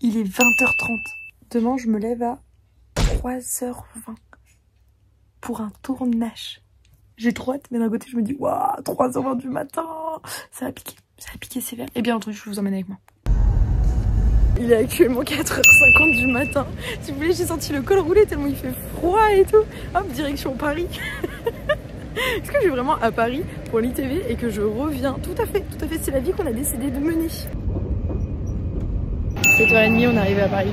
Il est 20h30. Demain, je me lève à 3h20 pour un tournage. J'ai trop hâte, mais d'un côté, je me dis, waouh, 3h20 du matin, ça va piquer sévère. Et bien entendu, je vous emmène avec moi. Il est actuellement 4h50 du matin. Si vous voulez, j'ai senti le col rouler tellement il fait froid et tout. Hop, direction Paris. Est-ce que je vais vraiment à Paris pour l'ITV et que je reviens? Tout à fait, c'est la vie qu'on a décidé de mener. 7h30, on est arrivé à Paris.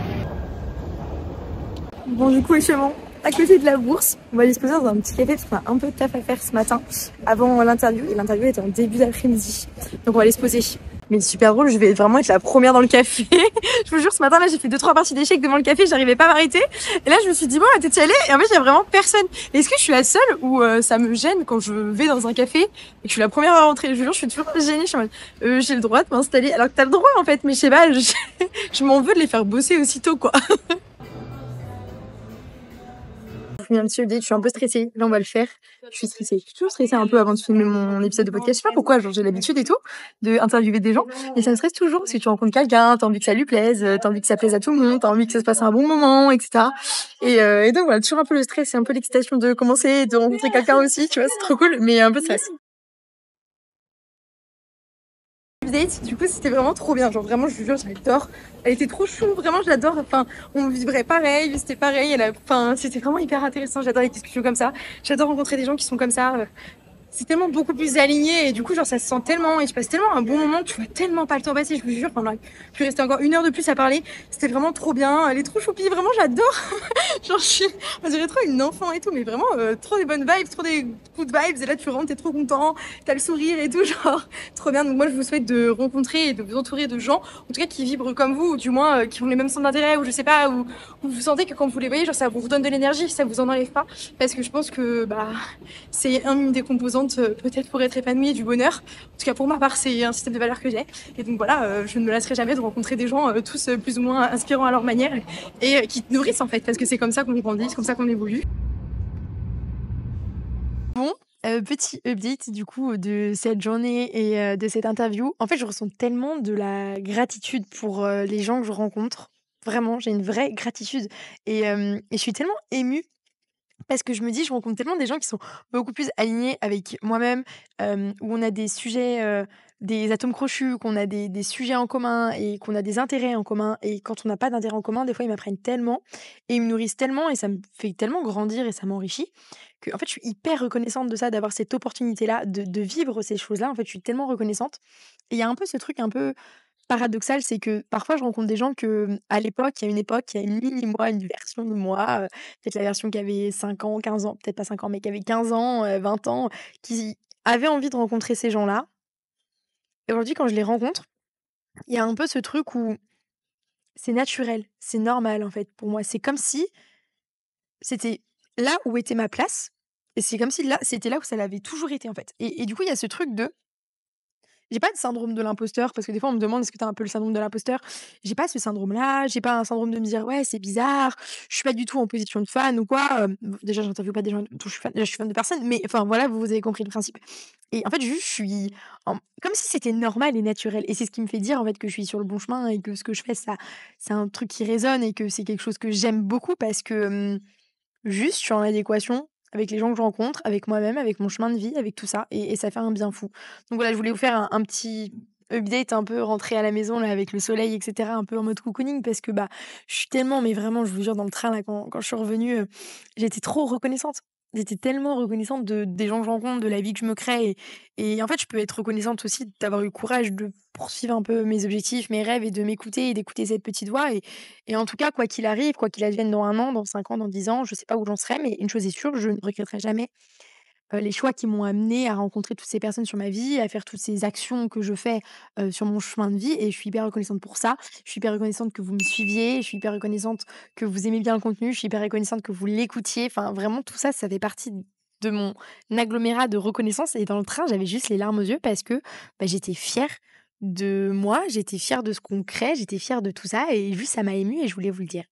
Bon, du coup, actuellement, à côté de la bourse, on va aller se poser dans un petit café parce qu'on a un peu de taf à faire ce matin avant l'interview. Et l'interview est en début d'après-midi. Donc on va aller se poser. Mais c'est super drôle, je vais vraiment être la première dans le café. Je vous jure, ce matin là, j'ai fait 2-3 parties d'échecs devant le café, j'arrivais pas à m'arrêter. Et là, je me suis dit, bon, la tête y aller. Et en fait, il y a vraiment personne. Est-ce que je suis la seule ou ça me gêne quand je vais dans un café et que je suis la première à rentrer? Je vous jure, je suis toujours gênée. Je suis en mode, j'ai le droit de m'installer. Alors que t'as le droit en fait, mais je sais pas, je m'en veux de les faire bosser aussitôt quoi. Je finis un petit update, je suis un peu stressée. Là, on va le faire. Je suis stressée. Je suis toujours stressée un peu avant de filmer mon épisode de podcast. Je sais pas pourquoi, genre j'ai l'habitude et tout de interviewer des gens. Et ça me stresse toujours parce que tu rencontres quelqu'un, t'as envie que ça lui plaise, t'as envie que ça plaise à tout le monde, t'as envie que ça se passe un bon moment, etc. Et donc voilà, toujours un peu le stress et un peu l'excitation de commencer, de rencontrer quelqu'un aussi, tu vois, c'est trop cool, mais un peu de stress. Date, du coup c'était vraiment trop bien, genre vraiment je vous jure j'adore, elle était trop chou, vraiment je l'adore, enfin on vivrait pareil, c'était pareil, enfin c'était vraiment hyper intéressant, j'adore les discussions comme ça, j'adore rencontrer des gens qui sont comme ça, c'est tellement beaucoup plus aligné et du coup genre ça se sent tellement et je passe tellement un bon moment, tu vois tellement pas le temps passer, je vous jure, pendant je suis restée encore 1 heure de plus à parler, c'était vraiment trop bien, elle est trop choupie, vraiment j'adore. Genre on dirait trop une enfant et tout, mais vraiment trop des bonnes vibes, trop des good vibes, et là tu rentres, t'es trop content, t'as le sourire et tout, genre trop bien. Donc moi je vous souhaite de rencontrer et de vous entourer de gens, en tout cas qui vibrent comme vous, ou du moins qui ont les mêmes centres d'intérêt, ou je sais pas, ou vous sentez que quand vous les voyez, genre ça vous redonne de l'énergie, ça vous en enlève pas, parce que je pense que bah c'est une des composantes peut-être pour être épanouie du bonheur. En tout cas pour ma part c'est un système de valeurs que j'ai, et donc voilà, je ne me lasserai jamais de rencontrer des gens tous plus ou moins inspirants à leur manière et qui te nourrissent en fait, parce que c'est comme ça qu'on grandit, c'est comme ça qu'on évolue. Bon, petit update du coup de cette journée et de cette interview. En fait, je ressens tellement de la gratitude pour les gens que je rencontre. Vraiment, j'ai une vraie gratitude et je suis tellement émue parce que je me dis, je rencontre tellement des gens qui sont beaucoup plus alignés avec moi-même, où on a des sujets, des atomes crochus, qu'on a des sujets en commun et qu'on a des intérêts en commun. Et quand on n'a pas d'intérêt en commun, des fois, ils m'apprennent tellement et ils me nourrissent tellement et ça me fait tellement grandir et ça m'enrichit que, en fait, je suis hyper reconnaissante de ça, d'avoir cette opportunité-là, de vivre ces choses-là. En fait, je suis tellement reconnaissante. Et il y a un peu ce truc un peu paradoxal, c'est que parfois je rencontre des gens que, à l'époque, il y a une époque, il y a une mini moi, une version de moi, peut-être la version qui avait 5 ans, 15 ans, peut-être pas 5 ans, mais qui avait 15 ans, 20 ans, qui avait envie de rencontrer ces gens-là. Et aujourd'hui, quand je les rencontre, il y a un peu ce truc où c'est naturel, c'est normal en fait pour moi. C'est comme si c'était là où était ma place et c'est comme si là, c'était là où ça l'avait toujours été en fait. Et du coup, il y a ce truc de j'ai pas de syndrome de l'imposteur parce que des fois on me demande: «Est-ce que tu as un peu le syndrome de l'imposteur?» J'ai pas ce syndrome-là, j'ai pas un syndrome de me dire: «Ouais, c'est bizarre, je suis pas du tout en position de fan ou quoi», bon déjà j'interviewe pas des gens dont je suis fan, déjà je suis fan de personne, mais enfin voilà, vous avez compris le principe. Et en fait juste je suis en comme si c'était normal et naturel et c'est ce qui me fait dire en fait que je suis sur le bon chemin et que ce que je fais ça c'est un truc qui résonne et que c'est quelque chose que j'aime beaucoup parce que, juste, je suis en adéquation avec les gens que je rencontre, avec moi-même, avec mon chemin de vie, avec tout ça et ça fait un bien fou. Donc voilà, je voulais vous faire un petit update un peu rentré à la maison là avec le soleil et cetera, un peu en mode cocooning parce que, bah, je suis tellement mais vraiment, je vous jure dans le train là quand je suis revenue, j'étais trop reconnaissante. J'étais tellement reconnaissante des gens que je rencontre, de la vie que je me crée et en fait, je peux être reconnaissante aussi d'avoir eu le courage de poursuivre un peu mes objectifs, mes rêves et de m'écouter et d'écouter cette petite voix et en tout cas, quoi qu'il arrive, quoi qu'il advienne dans 1 an, dans 5 ans, dans 10 ans, je sais pas où j'en serai, mais une chose est sûre, je ne regretterai jamais, les choix qui m'ont amenée à rencontrer toutes ces personnes sur ma vie, à faire toutes ces actions que je fais, sur mon chemin de vie et je suis hyper reconnaissante pour ça. Je suis hyper reconnaissante que vous me suiviez, je suis hyper reconnaissante que vous aimez bien le contenu, je suis hyper reconnaissante que vous l'écoutiez. Enfin, vraiment tout ça, ça fait partie de mon agglomérat de reconnaissance et dans le train, j'avais juste les larmes aux yeux parce que, bah, j'étais fière de moi, j'étais fière de ce qu'on crée, j'étais fière de tout ça et juste ça m'a émue et je voulais vous le dire.